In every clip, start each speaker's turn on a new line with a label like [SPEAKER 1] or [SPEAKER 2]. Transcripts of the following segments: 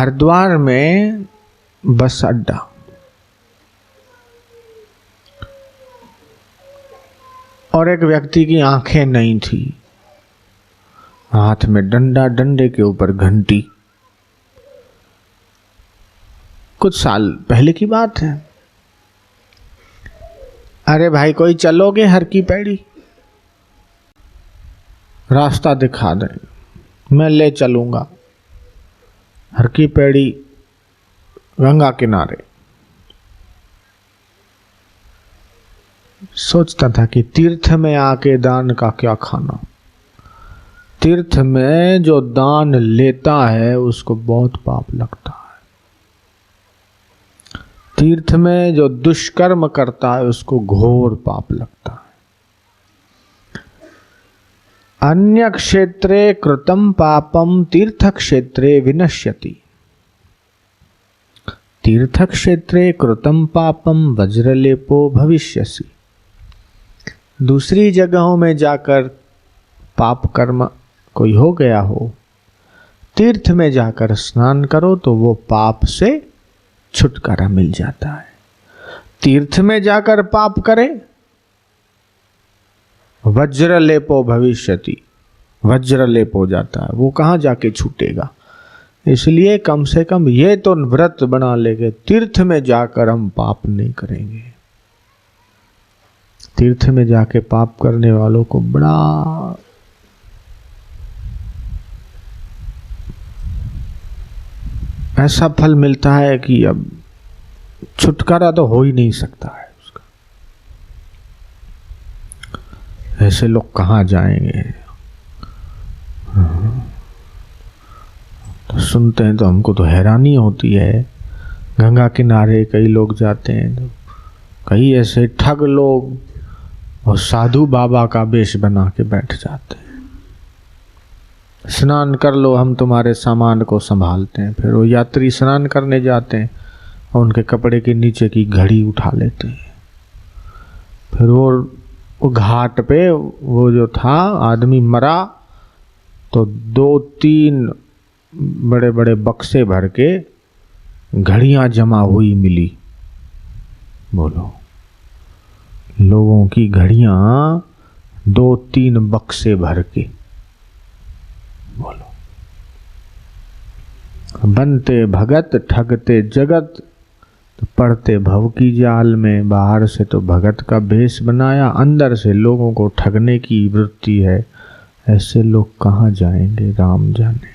[SPEAKER 1] हरिद्वार में बस अड्डा, और एक व्यक्ति की आंखें नहीं थी, हाथ में डंडा, डंडे के ऊपर घंटी। कुछ साल पहले की बात है। अरे भाई कोई चलोगे हर की पैड़ी, रास्ता दिखा दे, मैं ले चलूंगा। हर की पैड़ी गंगा किनारे। सोचता था कि तीर्थ में आके दान का क्या खाना। तीर्थ में जो दान लेता है उसको बहुत पाप लगता है। तीर्थ में जो दुष्कर्म करता है उसको घोर पाप लगता है। अन्य क्षेत्रे कृतं पापम तीर्थ क्षेत्रे विनश्यति। तीर्थ क्षेत्रे कृतं पापम वज्रलेपो भविष्यसि। दूसरी जगहों में जाकर पाप कर्म कोई हो गया हो, तीर्थ में जाकर स्नान करो तो वो पाप से छुटकारा मिल जाता है। तीर्थ में जाकर पाप करे, वज्रलेपो भविष्यति, वज्रलेप हो जाता है, वो कहाँ जाके छूटेगा। इसलिए कम से कम ये तो व्रत बना लेंगे, तीर्थ में जाकर हम पाप नहीं करेंगे। तीर्थ में जाके पाप करने वालों को बड़ा ऐसा फल मिलता है कि अब छुटकारा तो हो ही नहीं सकता है उसका। ऐसे लोग कहाँ जाएंगे। तो सुनते हैं तो हमको तो हैरानी होती है। गंगा किनारे कई लोग जाते हैं, तो कई ऐसे ठग लोग और साधु बाबा का वेश बना के बैठ जाते हैं। स्नान कर लो, हम तुम्हारे सामान को संभालते हैं। फिर वो यात्री स्नान करने जाते हैं और उनके कपड़े के नीचे की घड़ी उठा लेते हैं। फिर वो घाट पे वो जो था आदमी मरा तो 2-3 बड़े बड़े बक्से भर के घड़ियां जमा हुई मिली। बोलो, लोगों की घड़ियां 2-3 बक्से भर के। बोलो, बनते भगत ठगते जगत, तो पड़ते भव की जाल में। बाहर से तो भगत का भेष बनाया, अंदर से लोगों को ठगने की वृत्ति है। ऐसे लोग कहाँ जाएंगे, राम जाने।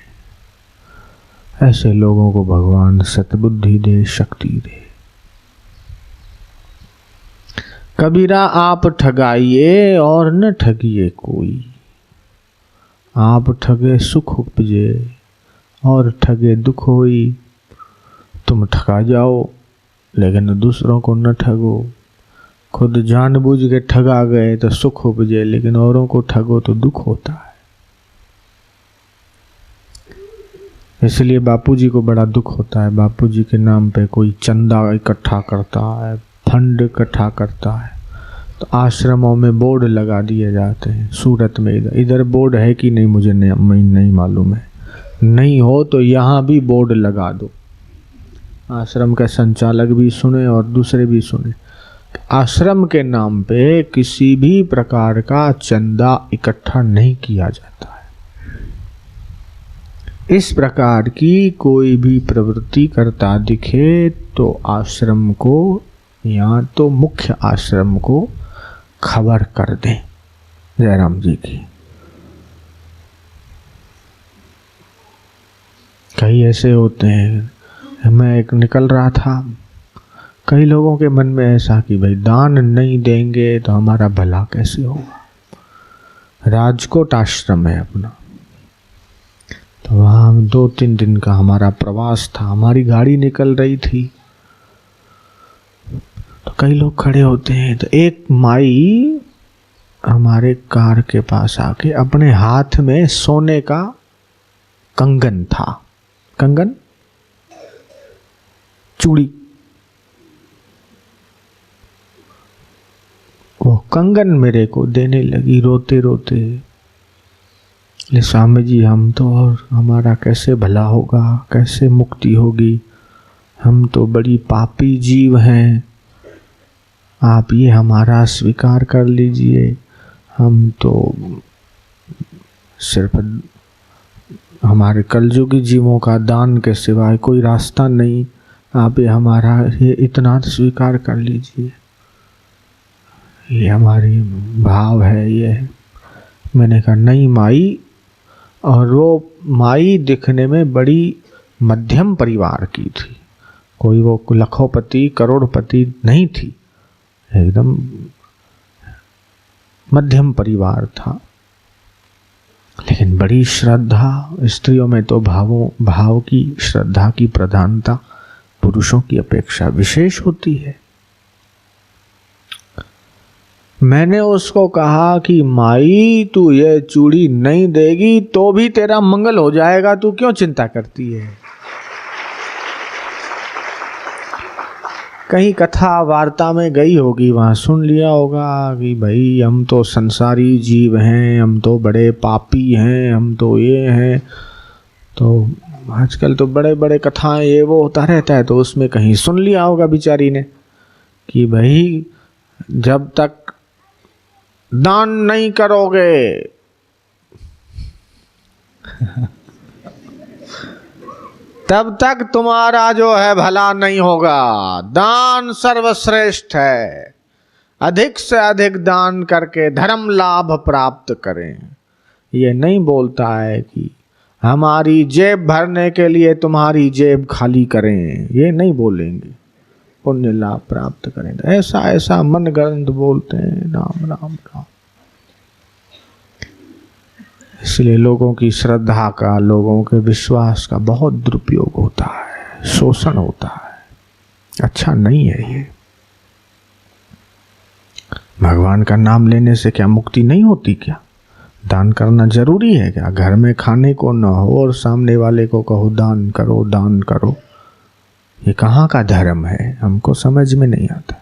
[SPEAKER 1] ऐसे लोगों को भगवान सतबुद्धि दे, शक्ति दे। कबीरा आप ठगाइए और न ठगिए कोई। आप ठगे सुख उपजे और ठगे दुख होई। तुम ठगा जाओ लेकिन दूसरों को न ठगो। खुद जानबूझ के ठगा गए तो सुख उपजे, लेकिन औरों को ठगो तो दुख होता है। इसलिए बापूजी को बड़ा दुख होता है। बापूजी के नाम पे कोई चंदा इकट्ठा करता है, फंड इकट्ठा करता है, तो आश्रमों में बोर्ड लगा दिए जाते हैं। सूरत में इधर बोर्ड है कि नहीं मुझे नहीं मालूम है, नहीं हो तो यहाँ भी बोर्ड लगा दो। आश्रम का संचालक भी सुने और दूसरे भी सुने। आश्रम के नाम पे किसी भी प्रकार का चंदा इकट्ठा नहीं किया जाता है। इस प्रकार की कोई भी प्रवृत्ति करता दिखे तो आश्रम को या तो मुख्य आश्रम को खबर कर दें। जयराम जी की कई ऐसे होते हैं। मैं एक निकल रहा था, कई लोगों के मन में ऐसा कि भाई दान नहीं देंगे तो हमारा भला कैसे होगा। राजकोट आश्रम है अपना, तो वहाँ 2-3 दिन का हमारा प्रवास था। हमारी गाड़ी निकल रही थी तो कई लोग खड़े होते हैं। तो एक माई हमारे कार के पास आके अपने हाथ में सोने का कंगन था, कंगन चूड़ी, वो कंगन मेरे को देने लगी रोते रोते। ले स्वामी जी, हम तो और हमारा कैसे भला होगा, कैसे मुक्ति होगी, हम तो बड़ी पापी जीव हैं, आप ये हमारा स्वीकार कर लीजिए, हम तो सिर्फ हमारे कलयुगी जीवों का दान के सिवाय कोई रास्ता नहीं, आप ये हमारा ये इतना स्वीकार कर लीजिए, ये हमारी भाव है ये। मैंने कहा नहीं माई, और वो माई दिखने में बड़ी मध्यम परिवार की थी, कोई वो लखोपति करोड़पति नहीं थी, एकदम मध्यम परिवार था, लेकिन बड़ी श्रद्धा। स्त्रियों में तो भाव की श्रद्धा की प्रधानता पुरुषों की अपेक्षा विशेष होती है। मैंने उसको कहा कि माई तू ये चूड़ी नहीं देगी तो भी तेरा मंगल हो जाएगा, तू क्यों चिंता करती है। कहीं कथा वार्ता में गई होगी, वहाँ सुन लिया होगा कि भाई हम तो संसारी जीव हैं, हम तो बड़े पापी हैं, हम तो ये हैं। तो आजकल तो बड़े बड़े कथाएं ये वो होता रहता है, तो उसमें कहीं सुन लिया होगा बेचारी ने कि भाई जब तक दान नहीं करोगे तब तक तुम्हारा जो है भला नहीं होगा। दान सर्वश्रेष्ठ है, अधिक से अधिक दान करके धर्म लाभ प्राप्त करें। ये नहीं बोलता है कि हमारी जेब भरने के लिए तुम्हारी जेब खाली करें, ये नहीं बोलेंगे, पुण्य लाभ प्राप्त करें। ऐसा ऐसा मन गंध बोलते हैं, राम राम राम। इसलिए लोगों की श्रद्धा का, लोगों के विश्वास का बहुत दुरुपयोग होता है, शोषण होता है, अच्छा नहीं है ये। भगवान का नाम लेने से क्या मुक्ति नहीं होती क्या? दान करना जरूरी है क्या? घर में खाने को न हो और सामने वाले को कहो दान करो दान करो, ये कहाँ का धर्म है? हमको समझ में नहीं आता।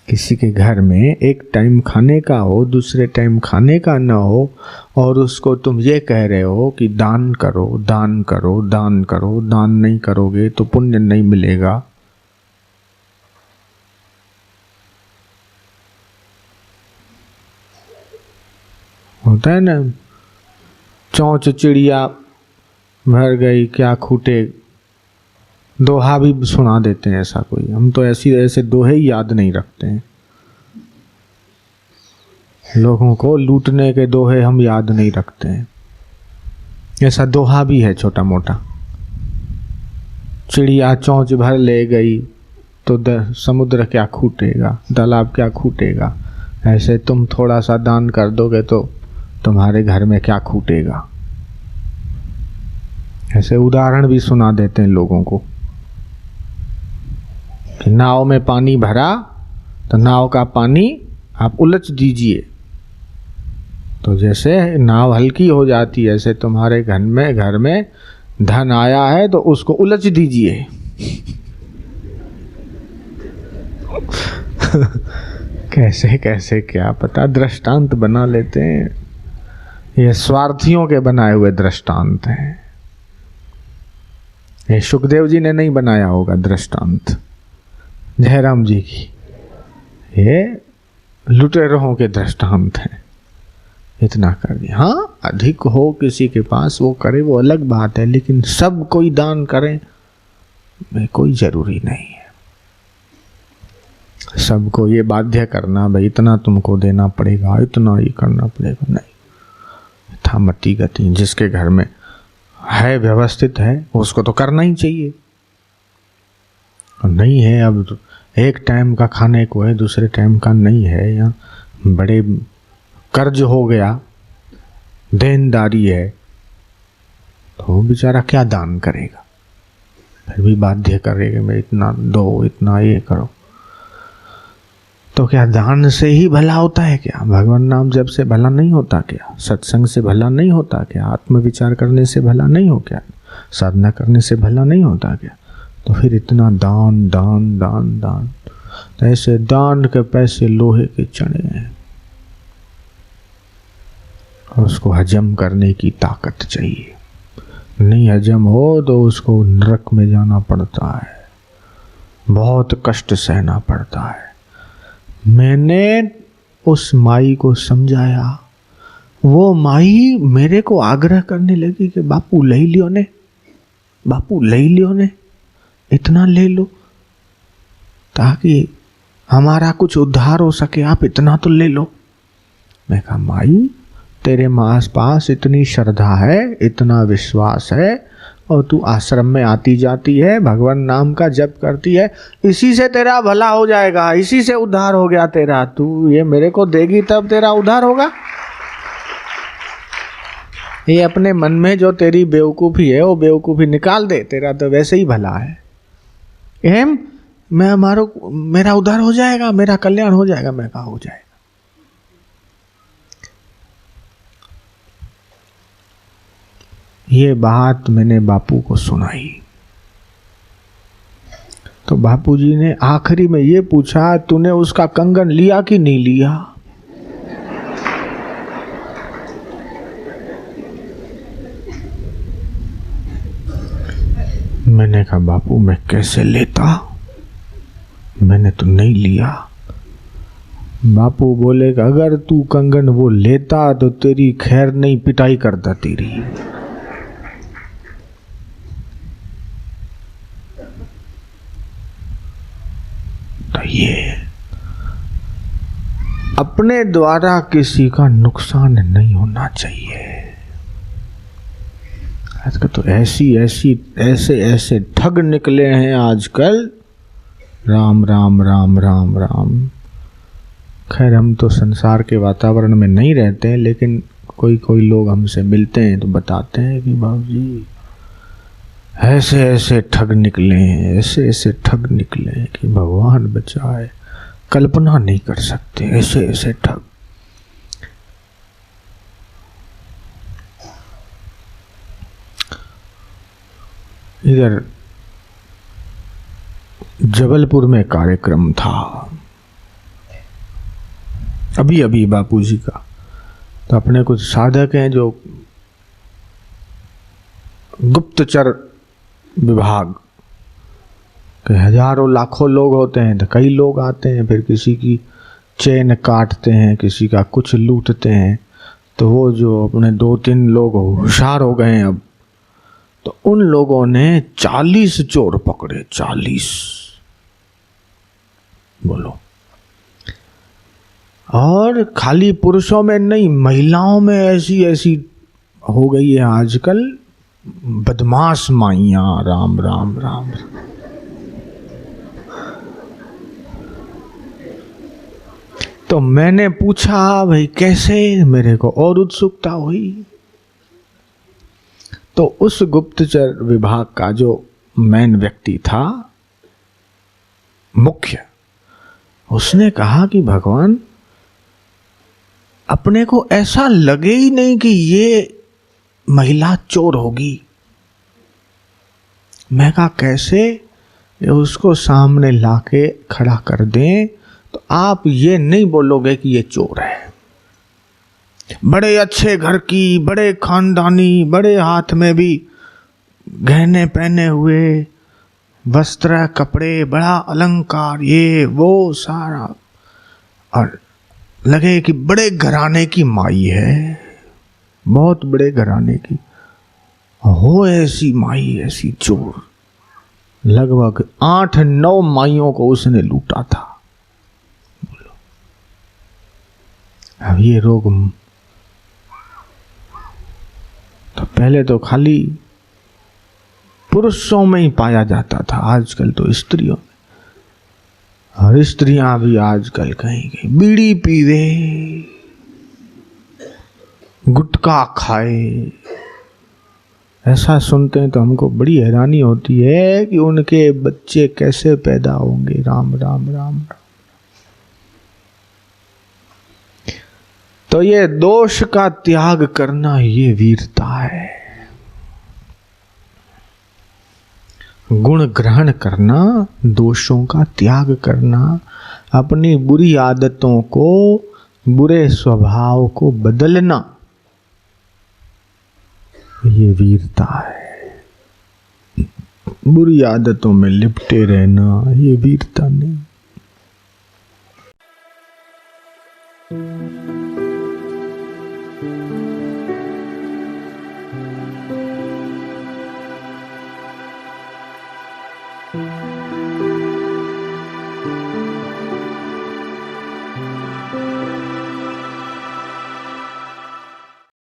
[SPEAKER 1] किसी के घर में एक टाइम खाने का हो, दूसरे टाइम खाने का न हो, और उसको तुम ये कह रहे हो कि दान करो दान करो दान करो, दान नहीं करोगे तो पुण्य नहीं मिलेगा। होता है ना, चौंच चिड़िया भर गई क्या खूटे, दोहा भी सुना देते हैं ऐसा कोई। हम तो ऐसे दोहे ही याद नहीं रखते हैं, लोगों को लूटने के दोहे हम याद नहीं रखते हैं। ऐसा दोहा भी है छोटा मोटा, चिड़िया चौंच भर ले गई तो समुद्र क्या खूटेगा, तालाब क्या खूटेगा। ऐसे तुम थोड़ा सा दान कर दोगे तो तुम्हारे घर में क्या खूटेगा। ऐसे उदाहरण भी सुना देते हैं लोगों को कि नाव में पानी भरा तो नाव का पानी आप उलट दीजिए, तो जैसे नाव हल्की हो जाती है, ऐसे तुम्हारे घर में धन आया है तो उसको उलट दीजिए। कैसे कैसे क्या पता दृष्टांत बना लेते हैं, ये स्वार्थियों के बनाए हुए दृष्टांत हैं। ये सुखदेव जी ने नहीं बनाया होगा दृष्टांत, जयराम जी की, ये लुटेरों के दृष्टांत हैं। इतना कर दिया, हाँ अधिक हो किसी के पास वो करे वो अलग बात है, लेकिन सब कोई दान करे में कोई जरूरी नहीं है। सबको ये बाध्य करना भाई इतना तुमको देना पड़ेगा, इतना ये करना पड़ेगा, नहीं। था मती गति, जिसके घर में है व्यवस्थित है उसको तो करना ही चाहिए। नहीं है, अब एक टाइम का खाने को है, दूसरे टाइम का नहीं है, या बड़े कर्ज हो गया, देनदारी है, तो वो बेचारा क्या दान करेगा, फिर भी बाध्य करेगा मैं इतना दो इतना ये करो। तो क्या दान से ही भला होता है क्या? भगवान नाम जप से भला नहीं होता क्या? सत्संग से भला नहीं होता क्या? आत्मविचार करने से भला नहीं हो क्या? साधना करने से भला नहीं होता क्या? तो फिर इतना दान दान दान दान, तो ऐसे दान के पैसे लोहे के चने हैं। उसको हजम करने की ताकत चाहिए। नहीं हजम हो तो उसको नरक में जाना पड़ता है, बहुत कष्ट सहना पड़ता है। मैंने उस माई को समझाया, वो माई मेरे को आग्रह करने लगी कि बापू ले लियो ने, बापू ले लियो ने, इतना ले लो ताकि हमारा कुछ उद्धार हो सके, आप इतना तो ले लो। मैं कहा माई तेरे आस पास इतनी श्रद्धा है, इतना विश्वास है, और तू आश्रम में आती जाती है, भगवान नाम का जप करती है, इसी से तेरा भला हो जाएगा, इसी से उद्धार हो गया तेरा, तू ये मेरे को देगी तब तेरा उद्धार होगा। ये अपने मन में जो तेरी बेवकूफ़ी है वो बेवकूफ़ी निकाल दे, तेरा तो वैसे ही भला है। एम मेरा उद्धार हो जाएगा, मेरा कल्याण हो जाएगा। मैं कहा हो जाएगा। ये बात मैंने बापू को सुनाई तो बापूजी ने आखिरी में ये पूछा, तूने उसका कंगन लिया कि नहीं लिया? मैंने कहा बापू मैं कैसे लेता, मैंने तो नहीं लिया। बापू बोले कि अगर तू कंगन वो लेता तो तेरी खैर नहीं, पिटाई करता तेरी। तो ये अपने द्वारा किसी का नुकसान नहीं होना चाहिए। आजकल तो ऐसे ठग निकले हैं आजकल, राम राम राम राम राम। खैर हम तो संसार के वातावरण में नहीं रहते हैं, लेकिन कोई लोग हमसे मिलते हैं तो बताते हैं कि बाबूजी ऐसे ठग निकले हैं, ऐसे ठग निकले हैं कि भगवान बचाए, कल्पना नहीं कर सकते ऐसे ठग। इधर जबलपुर में कार्यक्रम था अभी बापूजी का। तो अपने कुछ साधक हैं जो गुप्तचर विभाग के, हजारों लाखों लोग होते हैं, तो कई लोग आते हैं, फिर किसी की चेन काटते हैं, किसी का कुछ लूटते हैं। तो वो जो अपने 2-3 लोग होशियार हो गए हैं अब, तो उन लोगों ने 40 चोर पकड़े। 40 बोलो। और खाली पुरुषों में नहीं, महिलाओं में ऐसी हो गई है आजकल बदमाश माइयां। राम राम राम। तो मैंने पूछा भाई कैसे, मेरे को और उत्सुकता हुई। तो उस गुप्तचर विभाग का जो मेन व्यक्ति था, मुख्य, उसने कहा कि भगवान अपने को ऐसा लगे ही नहीं कि ये महिला चोर होगी। मैं कहा कैसे? उसको सामने लाके खड़ा कर दें तो आप ये नहीं बोलोगे कि ये चोर है। बड़े अच्छे घर की, बड़े खानदानी, बड़े हाथ में भी गहने पहने हुए, वस्त्र कपड़े, बड़ा अलंकार, ये वो सारा, और लगे कि बड़े घराने की माई है, बहुत बड़े घराने की हो। ऐसी माई, ऐसी चोर। लगभग 8-9 माइयों को उसने लूटा था। बोलो अब ये रोग तो पहले तो खाली पुरुषों में ही पाया जाता था, आजकल तो स्त्रियों में। और स्त्रियां भी आजकल कहीं बीड़ी पीवे, गुटखा खाए। ऐसा सुनते हैं तो हमको बड़ी हैरानी होती है कि उनके बच्चे कैसे पैदा होंगे। राम राम राम। तो ये दोष का त्याग करना, ये वीरता है। गुण ग्रहण करना, दोषों का त्याग करना, अपनी बुरी आदतों को, बुरे स्वभाव को बदलना, ये वीरता है। बुरी आदतों में लिपटे रहना ये वीरता नहीं।